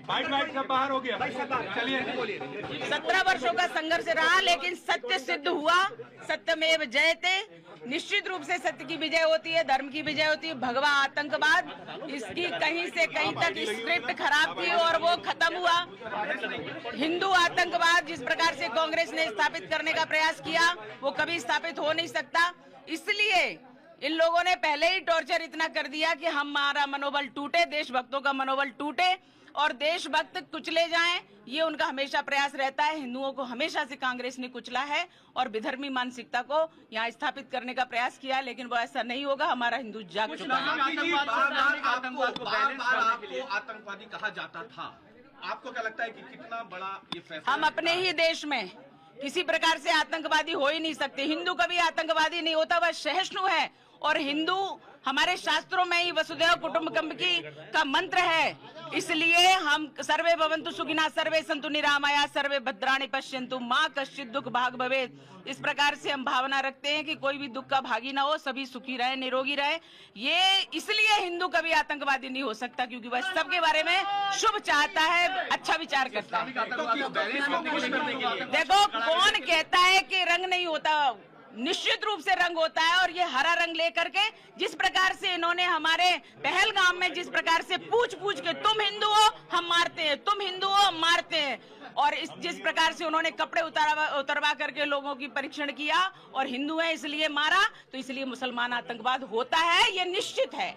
Bite सब बाहर हो गया। चलिए 17 वर्षों का संघर्ष रहा, लेकिन सत्य सिद्ध हुआ। सत्यमेव जयते। निश्चित रूप से सत्य की विजय होती है, धर्म की विजय होती है। भगवा आतंकवाद, इसकी कहीं से कहीं तक स्क्रिप्ट खराब थी और वो खत्म हुआ। हिंदू आतंकवाद जिस प्रकार से कांग्रेस ने स्थापित करने का प्रयास किया, वो कभी स्थापित हो नहीं सकता। इसलिए इन लोगों ने पहले ही टॉर्चर इतना कर दिया कि हमारा मनोबल टूटे, देशभक्तों का मनोबल टूटे और देशभक्त कुचले जाएं, ये उनका हमेशा प्रयास रहता है। हिंदुओं को हमेशा से कांग्रेस ने कुचला है और विधर्मी मानसिकता को यहाँ स्थापित करने का प्रयास किया, लेकिन वो ऐसा नहीं होगा। हमारा हिंदू जाग चुका है। आपको आतंकवादी कहा जाता था, आपको क्या लगता है कि कितना बड़ा ये फैसला? हम अपने ही देश में किसी प्रकार से आतंकवादी हो ही नहीं सकते। हिंदू कभी आतंकवादी नहीं होता, वह सहिष्णु है। और हिंदू हमारे शास्त्रों में ही वसुधैव कुटुंबकम का मंत्र है। इसलिए हम सर्वे भवन्तु सुखिनः, सर्वे सन्तु निरामया, सर्वे भद्राणि पश्यन्तु मां कश्चित् दुःख भाग् भवेत्। इस प्रकार से हम भावना रखते हैं कि कोई भी दुख का भागी ना हो, सभी सुखी रहे, निरोगी रहे। ये इसलिए हिंदू कभी आतंकवादी नहीं हो सकता, क्योंकि वह सबके बारे में शुभ चाहता है, अच्छा विचार करता है। देखो, कौन कहता है कि रंग नहीं होता? निश्चित रूप से रंग होता है। और ये हरा रंग लेकर के जिस प्रकार से इन्होंने हमारे पहलगाम में जिस प्रकार से पूछ पूछ के तुम हिंदू हो हम मारते हैं, तुम हिंदू हो हम मारते हैं, और जिस प्रकार से उन्होंने कपड़े उतरवा करके लोगों की परीक्षण किया और हिंदू है इसलिए मारा, तो इसलिए मुसलमान आतंकवाद होता है, ये निश्चित है।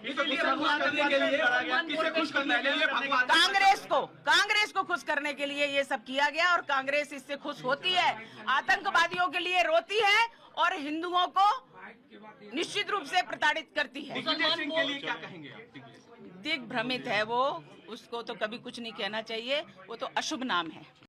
कांग्रेस को खुश करने के लिए ये सब किया गया और कांग्रेस इससे खुश होती है। आतंकवादियों के लिए रोती है और हिंदुओं को निश्चित रूप से प्रताड़ित करती है। सिंह के लिए क्या कहेंगे आप? दिग्भ्रमित है वो, उसको तो कभी कुछ नहीं कहना चाहिए, वो तो अशुभ नाम है।